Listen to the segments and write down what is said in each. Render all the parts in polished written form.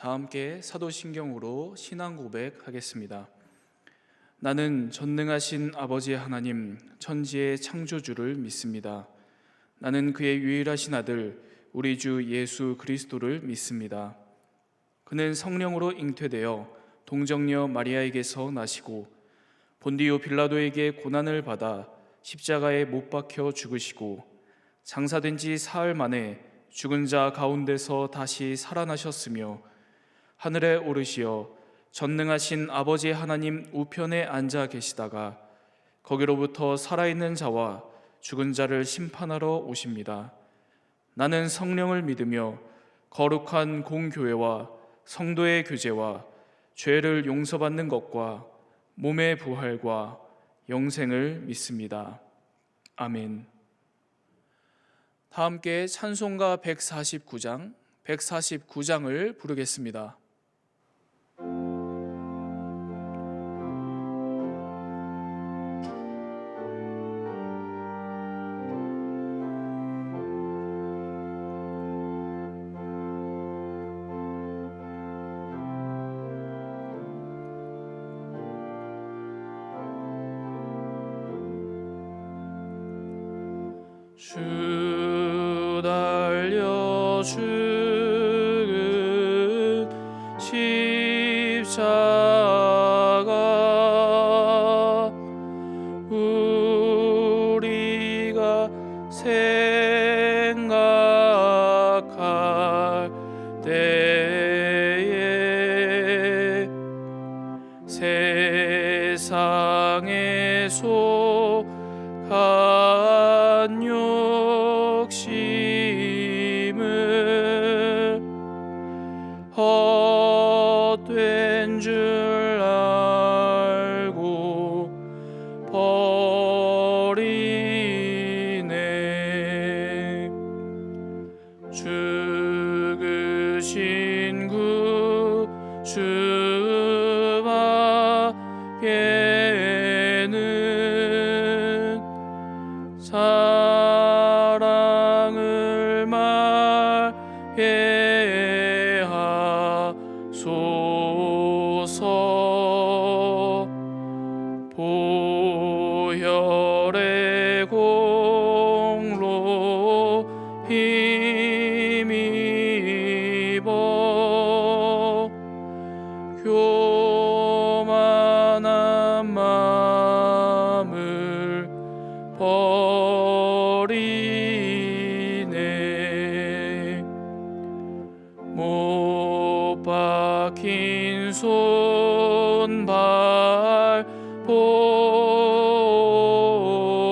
다 함께 사도신경으로 신앙 고백하겠습니다. 나는 전능하신 아버지 하나님, 천지의 창조주를 믿습니다. 나는 그의 유일하신 아들, 우리 주 예수 그리스도를 믿습니다. 그는 성령으로 잉태되어 동정녀 마리아에게서 나시고 본디오 빌라도에게 고난을 받아 십자가에 못 박혀 죽으시고 장사된 지 사흘 만에 죽은 자 가운데서 다시 살아나셨으며 하늘에 오르시어 전능하신 아버지 하나님 우편에 앉아 계시다가 거기로부터 살아있는 자와 죽은 자를 심판하러 오십니다. 나는 성령을 믿으며 거룩한 공교회와 성도의 교제와 죄를 용서받는 것과 몸의 부활과 영생을 믿습니다. 아멘. 다 함께 찬송가 149장을 부르겠습니다. 주 달려 죽은 십자가 우리가 생각할 때에 세상에 속한 욕심을 헛된 줄 알고 버리네. 죽으신 구주 밖에는 사랑을 말게 하소서. 보혈의 공로 힘입어 교만한 마음을 버리네. 못 박힌 손발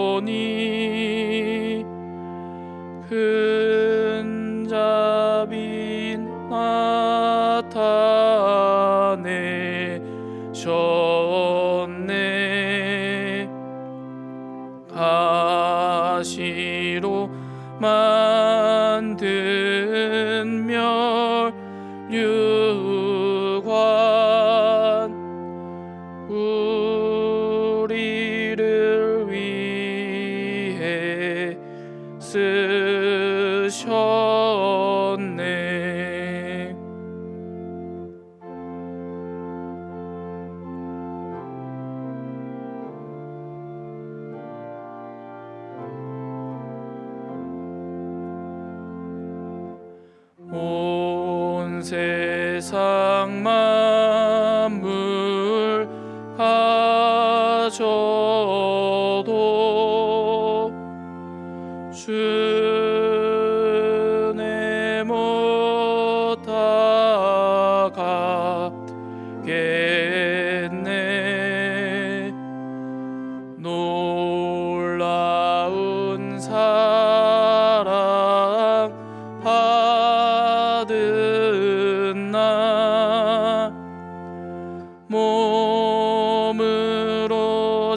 보니 큰 자빈 나타내셨네. 가시로 만든 멸류관 우리를 위해 쓰셨네. 온 세상 만물 가져도 주내 못하겠네. 놀라운 사랑 받은 나 몸으로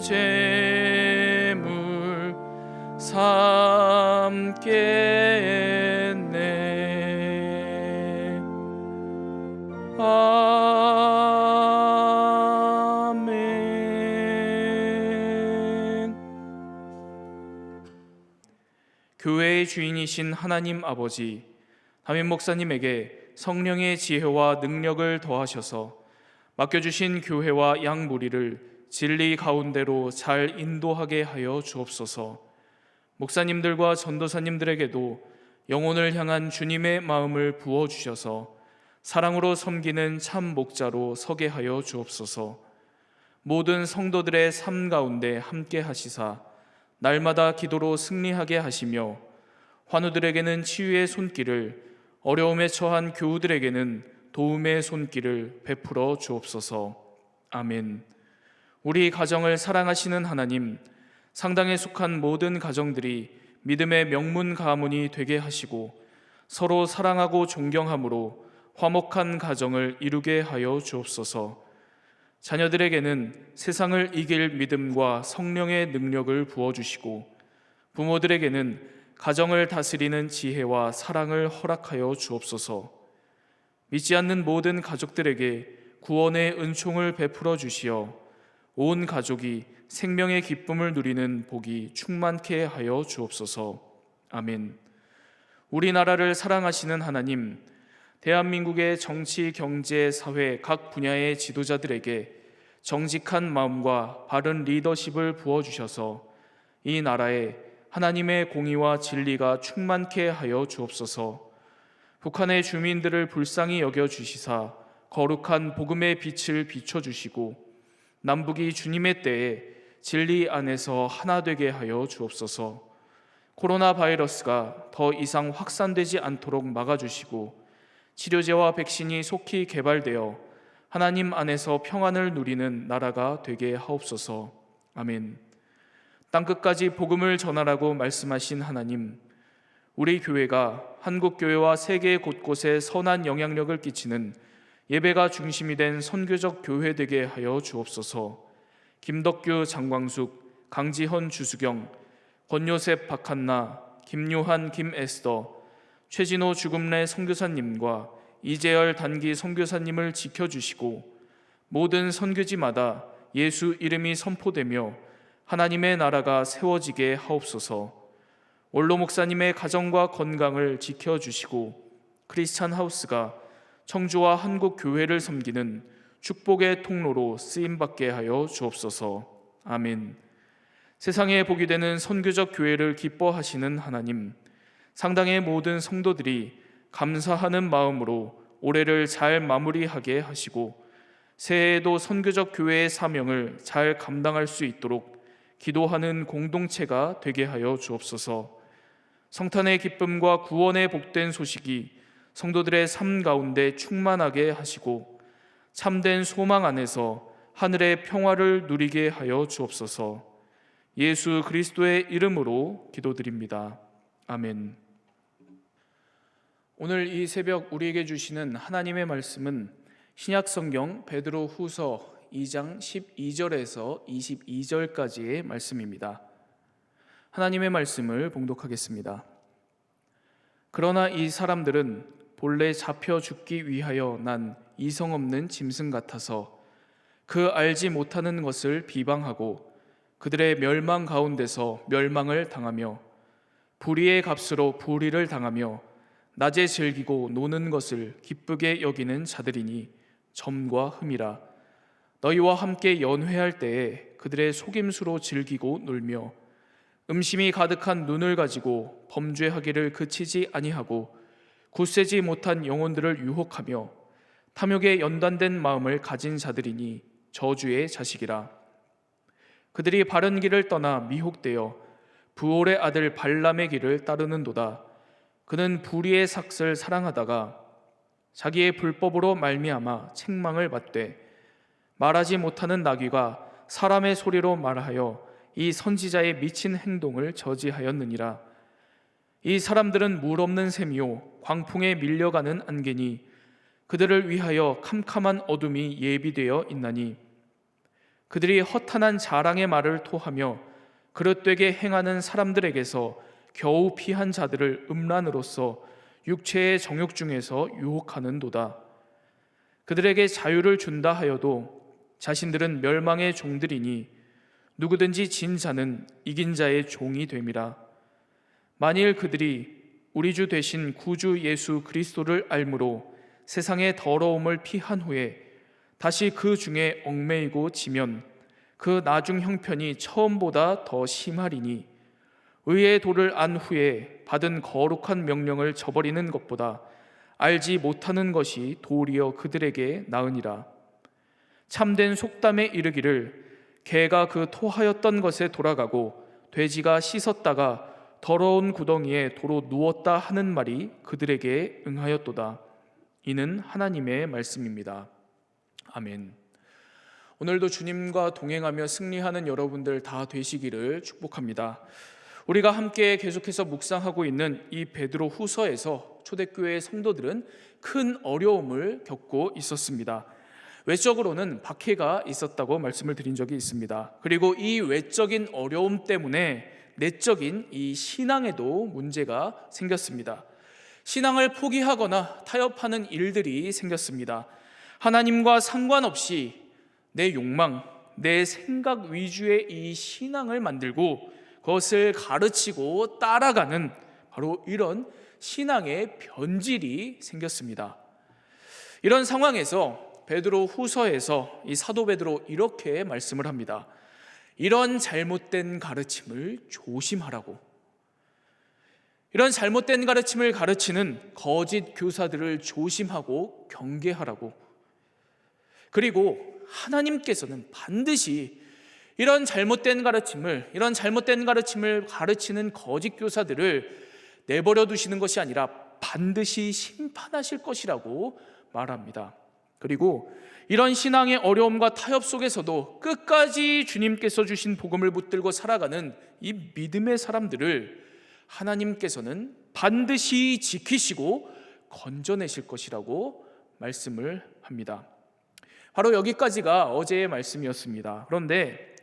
제물 삼겠네. 아멘. 교회의 주인이신 하나님 아버지, 담임 목사님에게 성령의 지혜와 능력을 더하셔서 맡겨주신 교회와 양 무리를 진리 가운데로 잘 인도하게 하여 주옵소서. 목사님들과 전도사님들에게도 영혼을 향한 주님의 마음을 부어주셔서 사랑으로 섬기는 참 목자로 서게 하여 주옵소서. 모든 성도들의 삶 가운데 함께 하시사 날마다 기도로 승리하게 하시며 환우들에게는 치유의 손길을, 어려움에 처한 교우들에게는 도움의 손길을 베풀어 주옵소서. 아멘. 우리 가정을 사랑하시는 하나님, 상당에 속한 모든 가정들이 믿음의 명문 가문이 되게 하시고 서로 사랑하고 존경함으로 화목한 가정을 이루게 하여 주옵소서. 자녀들에게는 세상을 이길 믿음과 성령의 능력을 부어주시고 부모들에게는 가정을 다스리는 지혜와 사랑을 허락하여 주옵소서. 믿지 않는 모든 가족들에게 구원의 은총을 베풀어 주시어 온 가족이 생명의 기쁨을 누리는 복이 충만케 하여 주옵소서. 아멘. 우리나라를 사랑하시는 하나님, 대한민국의 정치, 경제, 사회 각 분야의 지도자들에게 정직한 마음과 바른 리더십을 부어주셔서 이 나라에 하나님의 공의와 진리가 충만케 하여 주옵소서. 북한의 주민들을 불쌍히 여겨주시사 거룩한 복음의 빛을 비춰주시고 남북이 주님의 때에 진리 안에서 하나 되게 하여 주옵소서. 코로나 바이러스가 더 이상 확산되지 않도록 막아주시고 치료제와 백신이 속히 개발되어 하나님 안에서 평안을 누리는 나라가 되게 하옵소서. 아멘. 땅끝까지 복음을 전하라고 말씀하신 하나님, 우리 교회가 한국교회와 세계 곳곳에 선한 영향력을 끼치는 예배가 중심이 된 선교적 교회 되게 하여 주옵소서. 김덕규, 장광숙, 강지헌, 주수경, 권요셉, 박한나, 김요한, 김에스더, 최진호, 주금래 선교사님과 이재열 단기 선교사님을 지켜주시고 모든 선교지마다 예수 이름이 선포되며 하나님의 나라가 세워지게 하옵소서. 원로 목사님의 가정과 건강을 지켜주시고 크리스찬 하우스가 청주와 한국 교회를 섬기는 축복의 통로로 쓰임받게 하여 주옵소서. 아멘. 세상에 복이 되는 선교적 교회를 기뻐하시는 하나님, 상당의 모든 성도들이 감사하는 마음으로 올해를 잘 마무리하게 하시고 새해에도 선교적 교회의 사명을 잘 감당할 수 있도록 기도하는 공동체가 되게 하여 주옵소서. 성탄의 기쁨과 구원의 복된 소식이 성도들의 삶 가운데 충만하게 하시고 참된 소망 안에서 하늘의 평화를 누리게 하여 주옵소서. 예수 그리스도의 이름으로 기도드립니다. 아멘. 오늘 이 새벽 우리에게 주시는 하나님의 말씀은 신약성경 베드로 후서 2장 12절에서 22절까지의 말씀입니다. 하나님의 말씀을 봉독하겠습니다. 그러나 이 사람들은 본래 잡혀 죽기 위하여 난 이성 없는 짐승 같아서 그 알지 못하는 것을 비방하고 그들의 멸망 가운데서 멸망을 당하며 불의의 값으로 불의를 당하며 낮에 즐기고 노는 것을 기쁘게 여기는 자들이니 점과 흠이라. 너희와 함께 연회할 때에 그들의 속임수로 즐기고 놀며 음심이 가득한 눈을 가지고 범죄하기를 그치지 아니하고 굳세지 못한 영혼들을 유혹하며 탐욕에 연단된 마음을 가진 자들이니 저주의 자식이라. 그들이 바른 길을 떠나 미혹되어 부올의 아들 발람의 길을 따르는도다. 그는 불의의 삭을 사랑하다가 자기의 불법으로 말미암아 책망을 받되 말하지 못하는 나귀가 사람의 소리로 말하여 이 선지자의 미친 행동을 저지하였느니라. 이 사람들은 물 없는 샘이요 광풍에 밀려가는 안개니 그들을 위하여 캄캄한 어둠이 예비되어 있나니 그들이 허탄한 자랑의 말을 토하며 그릇되게 행하는 사람들에게서 겨우 피한 자들을 음란으로서 육체의 정욕 중에서 유혹하는도다. 그들에게 자유를 준다 하여도 자신들은 멸망의 종들이니 누구든지 진 자는 이긴 자의 종이 됨이라. 만일 그들이 우리 주 되신 구주 예수 그리스도를 알므로 세상의 더러움을 피한 후에 다시 그 중에 얽매이고 지면 그 나중 형편이 처음보다 더 심하리니 의의 도를 안 후에 받은 거룩한 명령을 저버리는 것보다 알지 못하는 것이 도리어 그들에게 나으니라. 참된 속담에 이르기를 개가 그 토하였던 것에 돌아가고 돼지가 씻었다가 더러운 구덩이에 도로 누웠다 하는 말이 그들에게 응하였도다. 이는 하나님의 말씀입니다. 아멘. 오늘도 주님과 동행하며 승리하는 여러분들 다 되시기를 축복합니다. 우리가 함께 계속해서 묵상하고 있는 이 베드로 후서에서 초대교회 성도들은 큰 어려움을 겪고 있었습니다. 외적으로는 박해가 있었다고 말씀을 드린 적이 있습니다. 그리고 이 외적인 어려움 때문에 내적인 이 신앙에도 문제가 생겼습니다. 신앙을 포기하거나 타협하는 일들이 생겼습니다. 하나님과 상관없이 내 욕망, 내 생각 위주의 이 신앙을 만들고 그것을 가르치고 따라가는 바로 이런 신앙의 변질이 생겼습니다. 이런 상황에서 베드로 후서에서 이 사도 베드로 이렇게 말씀을 합니다. 이런 잘못된 가르침을 조심하라고. 이런 잘못된 가르침을 가르치는 거짓 교사들을 조심하고 경계하라고. 그리고 하나님께서는 반드시 이런 잘못된 가르침을 가르치는 거짓 교사들을 내버려 두시는 것이 아니라 반드시 심판하실 것이라고 말합니다. 그리고 이런 신앙의 어려움과 타협 속에서도 끝까지 주님께서 주신 복음을 붙들고 살아가는 이 믿음의 사람들을 하나님께서는 반드시 지키시고 건져내실 것이라고 말씀을 합니다. 바로 여기까지가 어제의 말씀이었습니다. 그런데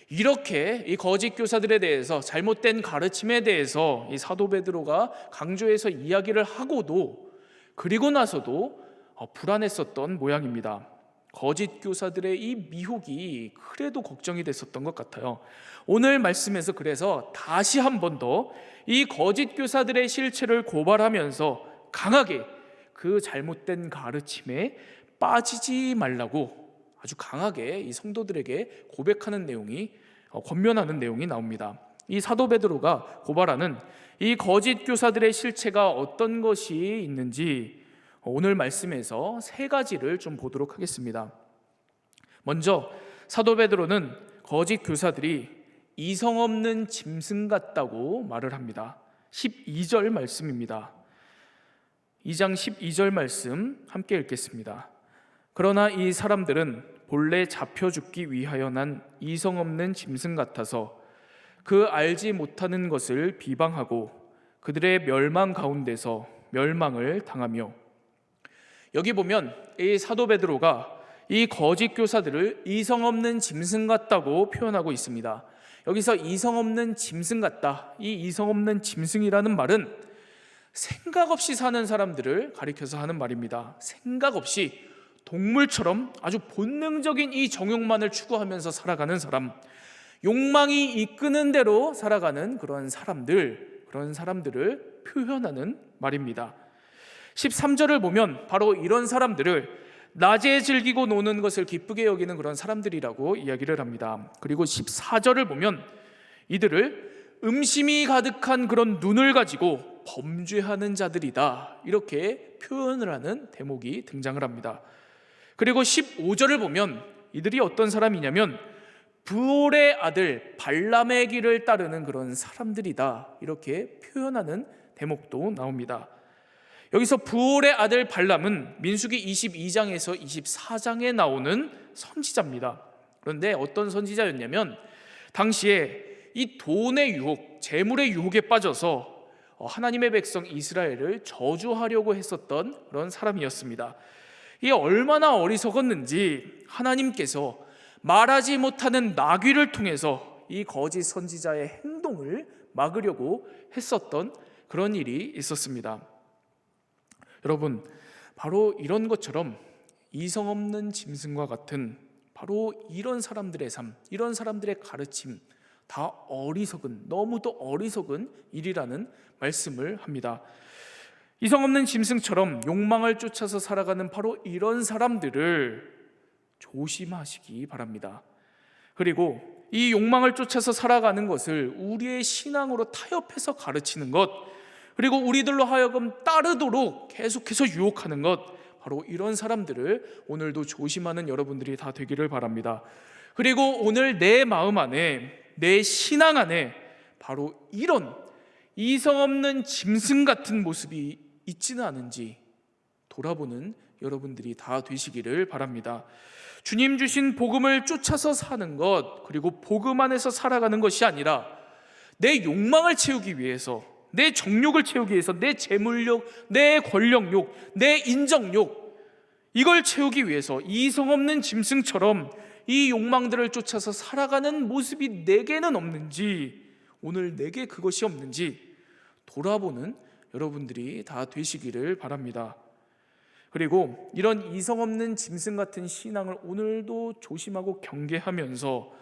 이렇게 이 거짓 교사들에 대해서, 잘못된 가르침에 대해서 이 사도 베드로가 강조해서 이야기를 하고도, 그리고 나서도 불안했었던 모양입니다. 거짓 교사들의 이 미혹이 그래도 걱정이 됐었던 것 같아요. 오늘 말씀에서 그래서 다시 한 번 더 이 거짓 교사들의 실체를 고발하면서 강하게 그 잘못된 가르침에 빠지지 말라고 아주 강하게 이 성도들에게 고백하는 내용이, 권면하는 내용이 나옵니다. 이 사도 베드로가 고발하는 이 거짓 교사들의 실체가 어떤 것이 있는지 오늘 말씀에서 세 가지를 좀 보도록 하겠습니다. 먼저 사도 베드로는 거짓 교사들이 이성 없는 짐승 같다고 말을 합니다. 12절 말씀입니다. 2장 12절 말씀 함께 읽겠습니다. 그러나 이 사람들은 본래 잡혀 죽기 위하여 난 이성 없는 짐승 같아서 그 알지 못하는 것을 비방하고 그들의 멸망 가운데서 멸망을 당하며. 여기 보면 이 사도 베드로가 이 거짓 교사들을 이성 없는 짐승 같다고 표현하고 있습니다. 여기서 이성 없는 짐승 같다, 이 이성 없는 짐승이라는 말은 생각 없이 사는 사람들을 가리켜서 하는 말입니다. 생각 없이 동물처럼 아주 본능적인 이 정욕만을 추구하면서 살아가는 사람, 욕망이 이끄는 대로 살아가는 그런 사람들을 표현하는 말입니다. 13절을 보면 바로 이런 사람들을 낮에 즐기고 노는 것을 기쁘게 여기는 그런 사람들이라고 이야기를 합니다. 그리고 14절을 보면 이들을 음심이 가득한 그런 눈을 가지고 범죄하는 자들이다, 이렇게 표현을 하는 대목이 등장을 합니다. 그리고 15절을 보면 이들이 어떤 사람이냐면 브올의 아들 발람의 길을 따르는 그런 사람들이다, 이렇게 표현하는 대목도 나옵니다. 여기서 브올의 아들 발람은 민수기 22장에서 24장에 나오는 선지자입니다. 그런데 어떤 선지자였냐면 당시에 이 돈의 유혹, 재물의 유혹에 빠져서 하나님의 백성 이스라엘을 저주하려고 했었던 그런 사람이었습니다. 이게 얼마나 어리석었는지 하나님께서 말하지 못하는 나귀를 통해서 이 거짓 선지자의 행동을 막으려고 했었던 그런 일이 있었습니다. 여러분, 바로 이런 것처럼 이성 없는 짐승과 같은 바로 이런 사람들의 삶, 이런 사람들의 가르침, 다 어리석은, 너무도 어리석은 일이라는 말씀을 합니다. 이성 없는 짐승처럼 욕망을 쫓아서 살아가는 바로 이런 사람들을 조심하시기 바랍니다. 그리고 이 욕망을 쫓아서 살아가는 것을 우리의 신앙으로 타협해서 가르치는 것, 그리고 우리들로 하여금 따르도록 계속해서 유혹하는 것, 바로 이런 사람들을 오늘도 조심하는 여러분들이 다 되기를 바랍니다. 그리고 오늘 내 마음 안에, 내 신앙 안에 바로 이런 이성 없는 짐승 같은 모습이 있지는 않은지 돌아보는 여러분들이 다 되시기를 바랍니다. 주님 주신 복음을 쫓아서 사는 것, 그리고 복음 안에서 살아가는 것이 아니라 내 욕망을 채우기 위해서, 내 정욕을 채우기 위해서, 내 재물욕, 내 권력욕, 내 인정욕, 이걸 채우기 위해서 이성 없는 짐승처럼 이 욕망들을 쫓아서 살아가는 모습이 내게는 없는지, 오늘 내게 그것이 없는지 돌아보는 여러분들이 다 되시기를 바랍니다. 그리고 이런 이성 없는 짐승 같은 신앙을 오늘도 조심하고 경계하면서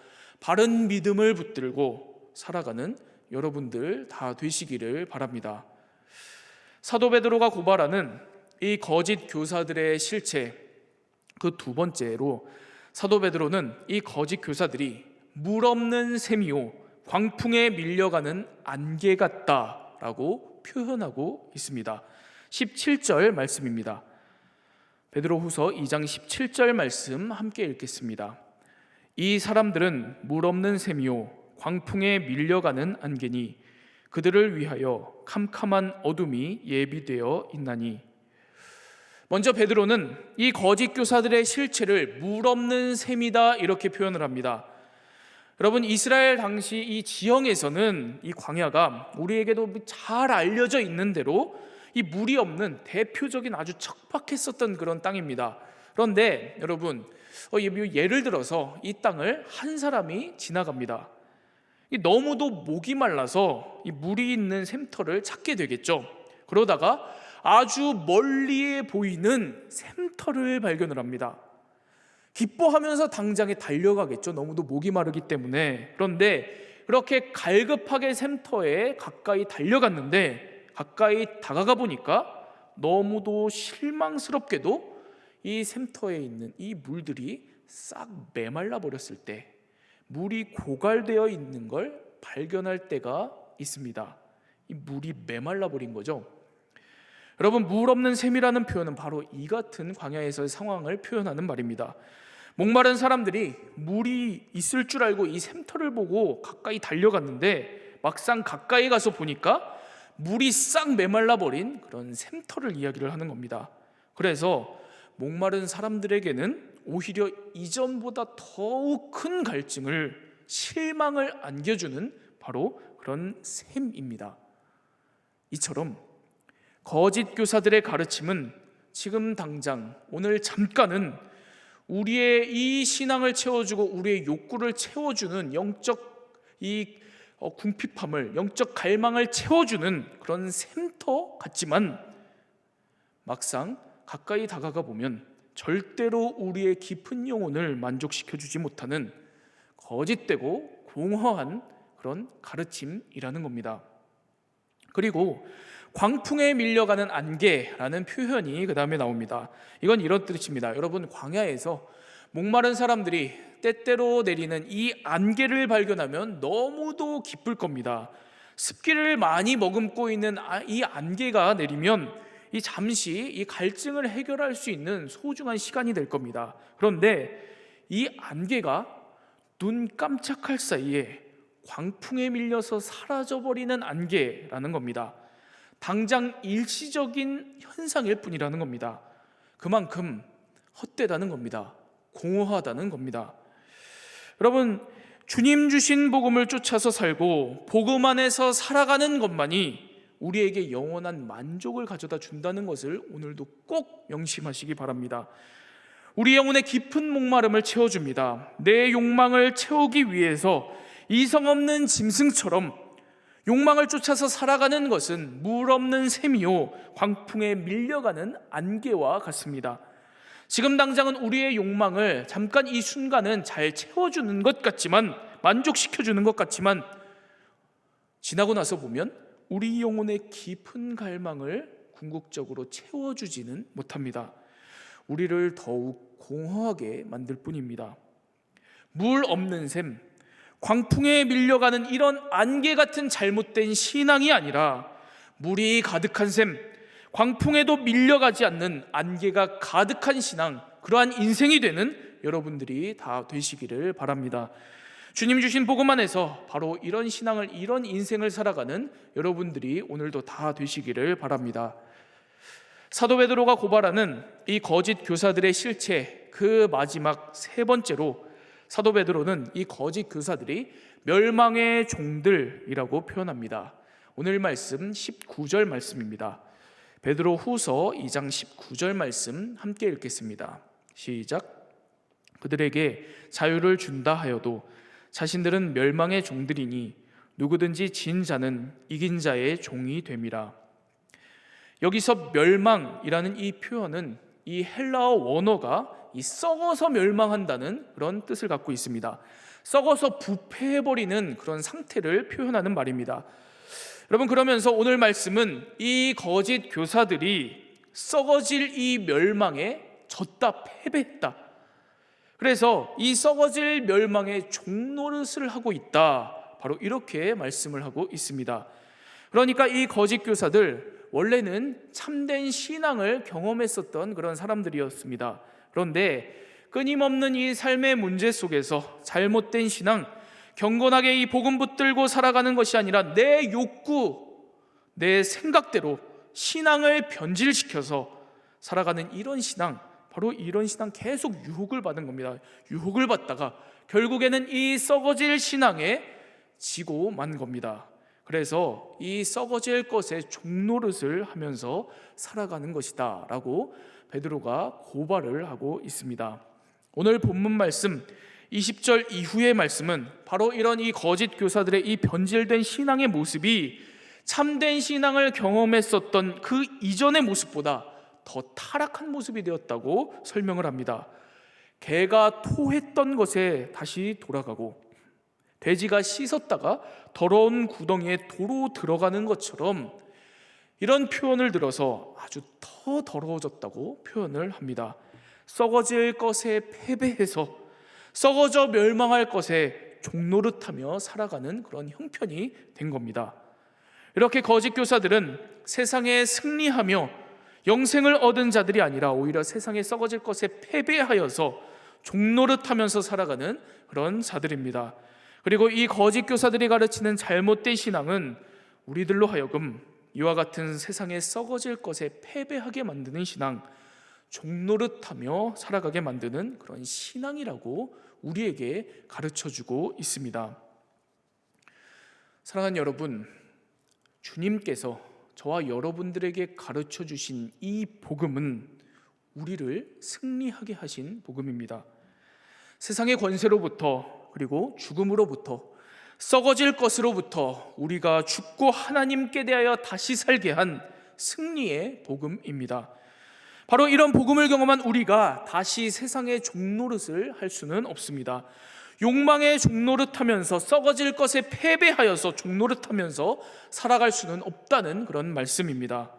바른 믿음을 붙들고 살아가는 여러분들 다 되시기를 바랍니다. 사도 베드로가 고발하는 이 거짓 교사들의 실체, 그 두 번째로 사도 베드로는 이 거짓 교사들이 물 없는 샘이요 광풍에 밀려가는 안개 같다라고 표현하고 있습니다. 17절 말씀입니다. 베드로후서 2장 17절 말씀 함께 읽겠습니다. 이 사람들은 물 없는 샘이요 광풍에 밀려가는 안개니 그들을 위하여 캄캄한 어둠이 예비되어 있나니. 먼저 베드로는 이 거짓 교사들의 실체를 물 없는 샘이다 이렇게 표현을 합니다. 여러분, 이스라엘 당시 이 지형에서는 이 광야가 우리에게도 잘 알려져 있는 대로 이 물이 없는 대표적인 아주 척박했었던 그런 땅입니다. 그런데 여러분, 예를 들어서 이 땅을 한 사람이 지나갑니다. 너무도 목이 말라서 이 물이 있는 샘터를 찾게 되겠죠. 그러다가 아주 멀리에 보이는 샘터를 발견을 합니다. 기뻐하면서 당장에 달려가겠죠. 너무도 목이 마르기 때문에. 그런데 그렇게 갈급하게 샘터에 가까이 달려갔는데 가까이 다가가 보니까 너무도 실망스럽게도 이 샘터에 있는 이 물들이 싹 메말라 버렸을 때, 물이 고갈되어 있는 걸 발견할 때가 있습니다. 이 물이 메말라 버린 거죠. 여러분, 물 없는 샘이라는 표현은 바로 이 같은 광야에서의 상황을 표현하는 말입니다. 목마른 사람들이 물이 있을 줄 알고 이 샘터를 보고 가까이 달려갔는데 막상 가까이 가서 보니까 물이 싹 메말라 버린 그런 샘터를 이야기를 하는 겁니다. 그래서 목마른 사람들에게는 오히려 이전보다 더욱 큰 갈증을, 실망을 안겨주는 바로 그런 샘입니다. 이처럼 거짓 교사들의 가르침은 지금 당장 오늘 잠깐은 우리의 이 신앙을 채워주고 우리의 욕구를 채워주는 영적 이 궁핍함을, 영적 갈망을 채워주는 그런 샘터 같지만 막상 가까이 다가가 보면 절대로 우리의 깊은 영혼을 만족시켜주지 못하는 거짓되고 공허한 그런 가르침이라는 겁니다. 그리고 광풍에 밀려가는 안개라는 표현이 그 다음에 나옵니다. 이건 이런 뜻입니다. 여러분, 광야에서 목마른 사람들이 때때로 내리는 이 안개를 발견하면 너무도 기쁠 겁니다. 습기를 많이 머금고 있는 이 안개가 내리면 이 잠시 이 갈증을 해결할 수 있는 소중한 시간이 될 겁니다. 그런데 이 안개가 눈 깜짝할 사이에 광풍에 밀려서 사라져버리는 안개라는 겁니다. 당장 일시적인 현상일 뿐이라는 겁니다. 그만큼 헛되다는 겁니다. 공허하다는 겁니다. 여러분, 주님 주신 복음을 쫓아서 살고 복음 안에서 살아가는 것만이 우리에게 영원한 만족을 가져다 준다는 것을 오늘도 꼭 명심하시기 바랍니다. 우리 영혼의 깊은 목마름을 채워줍니다. 내 욕망을 채우기 위해서 이성 없는 짐승처럼 욕망을 쫓아서 살아가는 것은 물 없는 샘이요 광풍에 밀려가는 안개와 같습니다. 지금 당장은 우리의 욕망을 잠깐 이 순간은 잘 채워주는 것 같지만, 만족시켜주는 것 같지만, 지나고 나서 보면 우리 영혼의 깊은 갈망을 궁극적으로 채워주지는 못합니다. 우리를 더욱 공허하게 만들 뿐입니다. 물 없는 샘, 광풍에 밀려가는 이런 안개 같은 잘못된 신앙이 아니라 물이 가득한 샘, 광풍에도 밀려가지 않는 안개가 가득한 신앙, 그러한 인생이 되는 여러분들이 다 되시기를 바랍니다. 주님 주신 복음 안에서 바로 이런 신앙을, 이런 인생을 살아가는 여러분들이 오늘도 다 되시기를 바랍니다. 사도 베드로가 고발하는 이 거짓 교사들의 실체, 그 마지막 세 번째로 사도 베드로는 이 거짓 교사들이 멸망의 종들이라고 표현합니다. 오늘 말씀 19절 말씀입니다. 베드로 후서 2장 19절 말씀 함께 읽겠습니다. 시작. 그들에게 자유를 준다 하여도 자신들은 멸망의 종들이니 누구든지 진 자는 이긴 자의 종이 됨이라. 여기서 멸망이라는 이 표현은 이 헬라어 원어가 이 썩어서 멸망한다는 그런 뜻을 갖고 있습니다. 썩어서 부패해버리는 그런 상태를 표현하는 말입니다. 여러분, 그러면서 오늘 말씀은 이 거짓 교사들이 썩어질 이 멸망에 졌다, 패배했다. 그래서 이 썩어질 멸망의 종노릇을 하고 있다, 바로 이렇게 말씀을 하고 있습니다. 그러니까 이 거짓 교사들 원래는 참된 신앙을 경험했었던 그런 사람들이었습니다. 그런데 끊임없는 이 삶의 문제 속에서 잘못된 신앙, 경건하게 이 복음 붙들고 살아가는 것이 아니라 내 욕구, 내 생각대로 신앙을 변질시켜서 살아가는 이런 신앙, 바로 이런 신앙 계속 유혹을 받은 겁니다. 유혹을 받다가 결국에는 이 썩어질 신앙에 지고 만 겁니다. 그래서 이 썩어질 것의 종노릇을 하면서 살아가는 것이다 라고 베드로가 고발을 하고 있습니다. 오늘 본문 말씀 20절 이후의 말씀은 바로 이런 이 거짓 교사들의 이 변질된 신앙의 모습이 참된 신앙을 경험했었던 그 이전의 모습보다 더 타락한 모습이 되었다고 설명을 합니다. 개가 토했던 것에 다시 돌아가고 돼지가 씻었다가 더러운 구덩이에 도로 들어가는 것처럼 이런 표현을 들어서 아주 더 더러워졌다고 표현을 합니다. 썩어질 것에 패배해서 썩어져 멸망할 것에 종노릇하며 살아가는 그런 형편이 된 겁니다. 이렇게 거짓 교사들은 세상에 승리하며 영생을 얻은 자들이 아니라 오히려 세상에 썩어질 것에 패배하여서 종노릇하면서 살아가는 그런 자들입니다. 그리고 이 거짓 교사들이 가르치는 잘못된 신앙은 우리들로 하여금 이와 같은 세상에 썩어질 것에 패배하게 만드는 신앙, 종노릇하며 살아가게 만드는 그런 신앙이라고 우리에게 가르쳐주고 있습니다. 사랑하는 여러분, 주님께서 저와 여러분들에게 가르쳐주신 이 복음은 우리를 승리하게 하신 복음입니다. 세상의 권세로부터, 그리고 죽음으로부터, 썩어질 것으로부터 우리가 죽고 하나님께 대하여 다시 살게 한 승리의 복음입니다. 바로 이런 복음을 경험한 우리가 다시 세상의 종노릇을 할 수는 없습니다. 욕망의 종노릇하면서 썩어질 것에 패배하여서 종노릇하면서 살아갈 수는 없다는 그런 말씀입니다.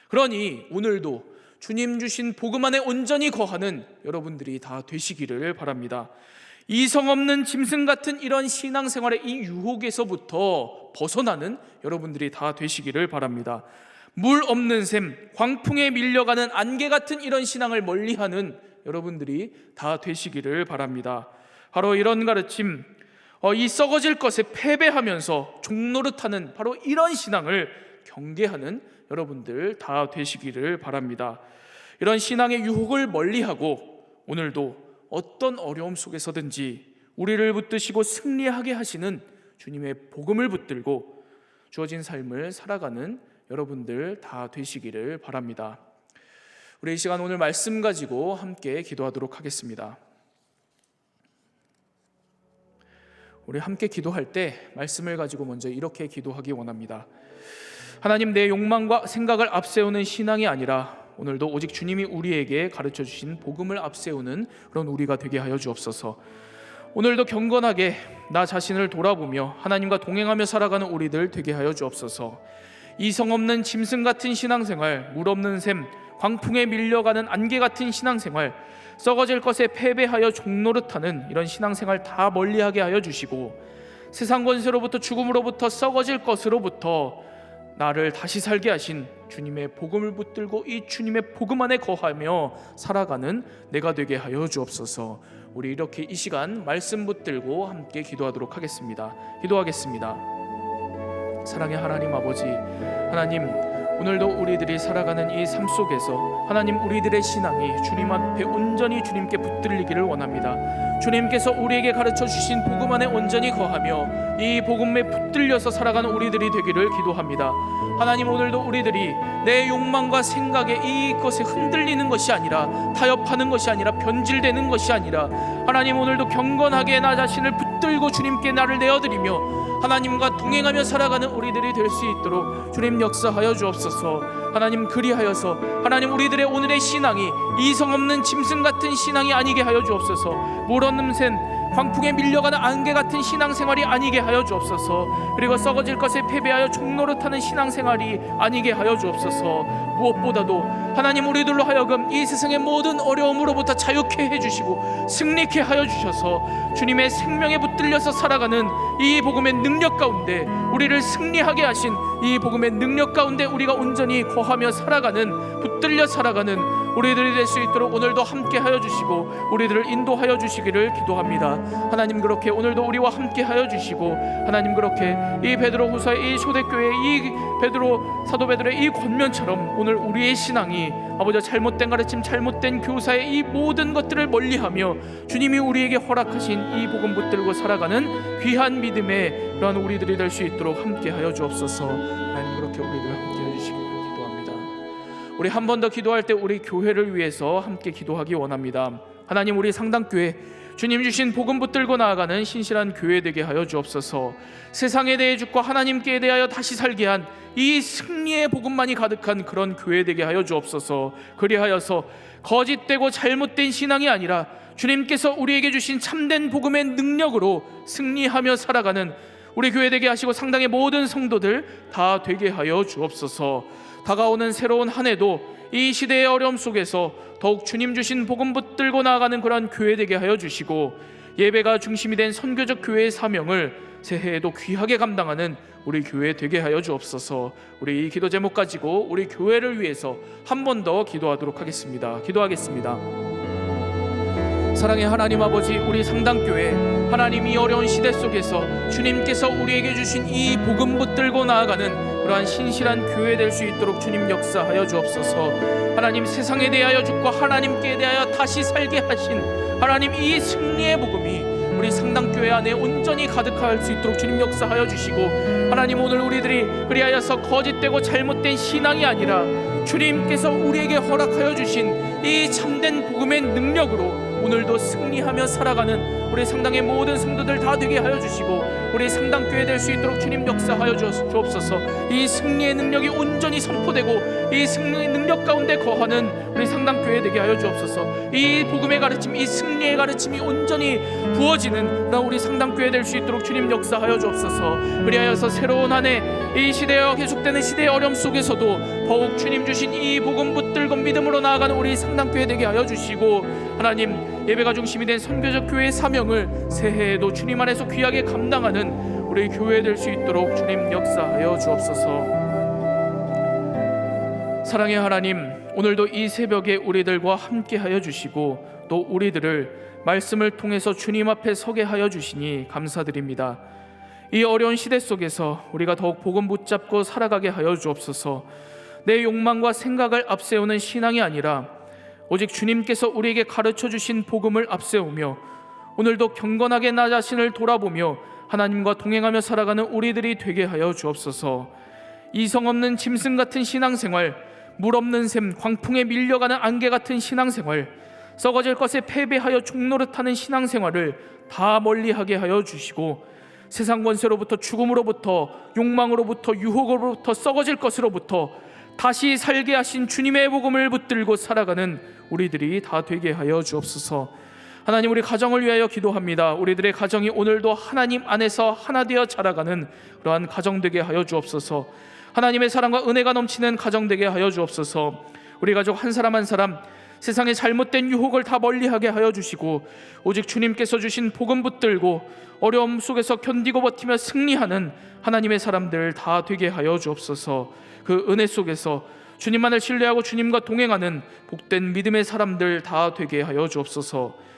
그러니 오늘도 주님 주신 복음 안에 온전히 거하는 여러분들이 다 되시기를 바랍니다. 이성 없는 짐승 같은 이런 신앙생활의 이 유혹에서부터 벗어나는 여러분들이 다 되시기를 바랍니다. 물 없는 샘, 광풍에 밀려가는 안개 같은 이런 신앙을 멀리하는 여러분들이 다 되시기를 바랍니다. 바로 이런 가르침, 이 썩어질 것에 패배하면서 종노릇하는 바로 이런 신앙을 경계하는 여러분들 다 되시기를 바랍니다. 이런 신앙의 유혹을 멀리하고 오늘도 어떤 어려움 속에서든지 우리를 붙드시고 승리하게 하시는 주님의 복음을 붙들고 주어진 삶을 살아가는 여러분들 다 되시기를 바랍니다. 우리 이 시간 오늘 말씀 가지고 함께 기도하도록 하겠습니다. 우리 함께 기도할 때 말씀을 가지고 먼저 이렇게 기도하기 원합니다. 하나님, 내 욕망과 생각을 앞세우는 신앙이 아니라 오늘도 오직 주님이 우리에게 가르쳐 주신 복음을 앞세우는 그런 우리가 되게 하여 주옵소서. 오늘도 경건하게 나 자신을 돌아보며 하나님과 동행하며 살아가는 우리들 되게 하여 주옵소서. 이성 없는 짐승 같은 신앙생활, 물 없는 샘, 광풍에 밀려가는 안개 같은 신앙생활, 썩어질 것에 패배하여 종노릇하는 이런 신앙생활 다 멀리하게 하여 주시고, 세상 권세로부터 죽음으로부터 썩어질 것으로부터 나를 다시 살게 하신 주님의 복음을 붙들고 이 주님의 복음 안에 거하며 살아가는 내가 되게 하여 주옵소서. 우리 이렇게 이 시간 말씀 붙들고 함께 기도하도록 하겠습니다. 기도하겠습니다. 사랑의 하나님 아버지, 하나님, 오늘도 우리들이 살아가는 이 삶 속에서 하나님, 우리들의 신앙이 주님 앞에 온전히 주님께 붙들리기를 원합니다. 주님께서 우리에게 가르쳐 주신 복음 안에 온전히 거하며 이 복음에 붙들려서 살아가는 우리들이 되기를 기도합니다. 하나님, 오늘도 우리들이 내 욕망과 생각에 이것에 흔들리는 것이 아니라, 타협하는 것이 아니라, 변질되는 것이 아니라, 하나님, 오늘도 경건하게 나 자신을 붙들고 주님께 나를 내어드리며 하나님과 동행하며 살아가는 우리들이 될 수 있도록 주님 역사하여 주옵소서. 하나님, 그리하여서 하나님, 우리들의 오늘의 신앙이 이성 없는 짐승 같은 신앙이 아니게 하여 주옵소서. 물 없는 샘, 광풍에 밀려가는 안개 같은 신앙생활이 아니게 하여 주옵소서. 그리고 썩어질 것에 패배하여 종노릇하는 신앙생활이 아니게 하여 주옵소서. 무엇보다도 하나님, 우리들로 하여금 이 세상의 모든 어려움으로부터 자유케 해주시고 승리케 하여 주셔서 주님의 생명에 붙들려서 살아가는 이 복음의 능력 가운데, 우리를 승리하게 하신 이 복음의 능력 가운데 우리가 온전히 거하며 살아가는, 붙들려 살아가는 우리들이 될 수 있도록 오늘도 함께 하여 주시고 우리들을 인도하여 주시기를 기도합니다. 하나님, 그렇게 오늘도 우리와 함께 하여 주시고, 하나님, 그렇게 이 베드로후서의 이 초대교회의 이 사도 베드로의 이 권면처럼 오늘 우리의 신앙이 아버지 잘못된 가르침, 잘못된 교사의 이 모든 것들을 멀리하며 주님이 우리에게 허락하신 이 복음 붙들고 살아가는 귀한 믿음의 그러한 우리들이 될 수 있도록 함께 하여 주옵소서. 하나님, 그렇게 우리들 함께 해주시기를 기도합니다. 우리 한 번 더 기도할 때 우리 교회를 위해서 함께 기도하기 원합니다. 하나님, 우리 상당교회 주님 주신 복음 붙들고 나아가는 신실한 교회 되게 하여 주옵소서. 세상에 대해 죽고 하나님께 대하여 다시 살게 한 이 승리의 복음만이 가득한 그런 교회 되게 하여 주옵소서. 그리하여서 거짓되고 잘못된 신앙이 아니라 주님께서 우리에게 주신 참된 복음의 능력으로 승리하며 살아가는 우리 교회 되게 하시고 상당의 모든 성도들 다 되게 하여 주옵소서. 다가오는 새로운 한 해도 이 시대의 어려움 속에서 더욱 주님 주신 복음 붙들고 나아가는 그런 교회 되게 하여 주시고, 예배가 중심이 된 선교적 교회의 사명을 새해에도 귀하게 감당하는 우리 교회 되게 하여 주옵소서. 우리 이 기도 제목 가지고 우리 교회를 위해서 한 번 더 기도하도록 하겠습니다. 기도하겠습니다. 사랑의 하나님 아버지, 우리 상당교회 하나님, 이 어려운 시대 속에서 주님께서 우리에게 주신 이 복음 붙들고 나아가는 그러한 신실한 교회 될 수 있도록 주님 역사하여 주옵소서. 하나님, 세상에 대하여 죽고 하나님께 대하여 다시 살게 하신 하나님, 이 승리의 복음이 우리 상당교회 안에 온전히 가득할 수 있도록 주님 역사하여 주시고, 하나님, 오늘 우리들이 그리하여서 거짓되고 잘못된 신앙이 아니라 주님께서 우리에게 허락하여 주신 이 참된 복음의 능력으로 오늘도 승리하며 살아가는 우리 상당의 모든 성도들 다 되게 하여 주시고, 우리 상당교회 될 수 있도록 주님 역사하여 주옵소서. 이 승리의 능력이 온전히 선포되고 이 승리의 능력 가운데 거하는 우리 상당교회 되게 하여 주옵소서. 이 복음의 가르침, 이 승리의 가르침이 온전히 부어지는 우리 상당교회 될 수 있도록 주님 역사하여 주옵소서. 그리하여서 새로운 한 해 이 시대와 계속되는 시대의 어려움 속에서도 더욱 주님 주신 이 복음 붙들고 믿음으로 나아가는 우리 상당교회 되게 하여 주시고, 하나님, 예배가 중심이 된 선교적 교회의 사명을 새해에도 주님 안에서 귀하게 감당하는 우리 교회 될 수 있도록 주님 역사하여 주옵소서. 사랑의 하나님, 오늘도 이 새벽에 우리들과 함께 하여 주시고 또 우리들을 말씀을 통해서 주님 앞에 서게 하여 주시니 감사드립니다. 이 어려운 시대 속에서 우리가 더욱 복음 붙잡고 살아가게 하여 주옵소서. 내 욕망과 생각을 앞세우는 신앙이 아니라 오직 주님께서 우리에게 가르쳐 주신 복음을 앞세우며 오늘도 경건하게 나 자신을 돌아보며 하나님과 동행하며 살아가는 우리들이 되게 하여 주옵소서. 이성 없는 짐승 같은 신앙생활, 물 없는 샘, 광풍에 밀려가는 안개 같은 신앙생활, 썩어질 것에 패배하여 종노릇하는 신앙생활을 다 멀리하게 하여 주시고, 세상 권세로부터 죽음으로부터 욕망으로부터 유혹으로부터 썩어질 것으로부터 다시 살게 하신 주님의 복음을 붙들고 살아가는 우리들이 다 되게 하여 주옵소서. 하나님, 우리 가정을 위하여 기도합니다. 우리들의 가정이 오늘도 하나님 안에서 하나 되어 자라가는 그러한 가정 되게 하여 주옵소서. 하나님의 사랑과 은혜가 넘치는 가정 되게 하여 주옵소서. 우리 가족 한 사람 한 사람 세상의 잘못된 유혹을 다 멀리하게 하여 주시고 오직 주님께서 주신 복음 붙들고 어려움 속에서 견디고 버티며 승리하는 하나님의 사람들 다 되게 하여 주옵소서. 그 은혜 속에서 주님만을 신뢰하고 주님과 동행하는 복된 믿음의 사람들 다 되게 하여 주옵소서.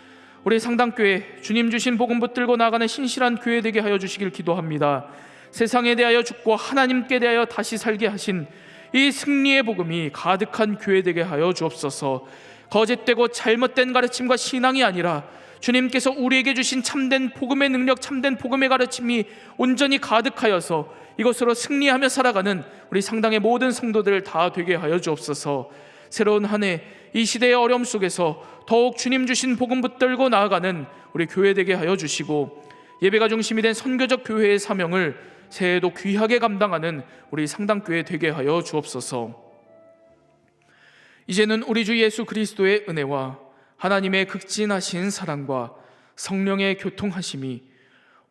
우리 상당교회 주님 주신 복음 붙들고 나아가는 신실한 교회 되게 하여 주시길 기도합니다. 세상에 대하여 죽고 하나님께 대하여 다시 살게 하신 이 승리의 복음이 가득한 교회 되게 하여 주옵소서. 거짓되고 잘못된 가르침과 신앙이 아니라 주님께서 우리에게 주신 참된 복음의 능력, 참된 복음의 가르침이 온전히 가득하여서 이것으로 승리하며 살아가는 우리 상당의 모든 성도들 다 되게 하여 주옵소서. 새로운 한 해 이 시대의 어려움 속에서 더욱 주님 주신 복음 붙들고 나아가는 우리 교회 되게 하여 주시고 예배가 중심이 된 선교적 교회의 사명을 새해에도 귀하게 감당하는 우리 상당교회 되게 하여 주옵소서. 이제는 우리 주 예수 그리스도의 은혜와 하나님의 극진하신 사랑과 성령의 교통하심이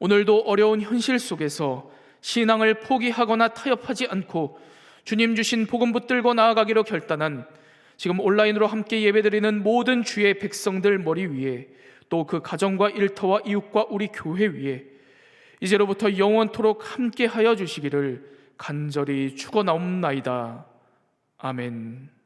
오늘도 어려운 현실 속에서 신앙을 포기하거나 타협하지 않고 주님 주신 복음 붙들고 나아가기로 결단한 지금 온라인으로 함께 예배드리는 모든 주의 백성들 머리 위에 또 그 가정과 일터와 이웃과 우리 교회 위에 이제로부터 영원토록 함께 하여 주시기를 간절히 축원하옵나이다. 아멘.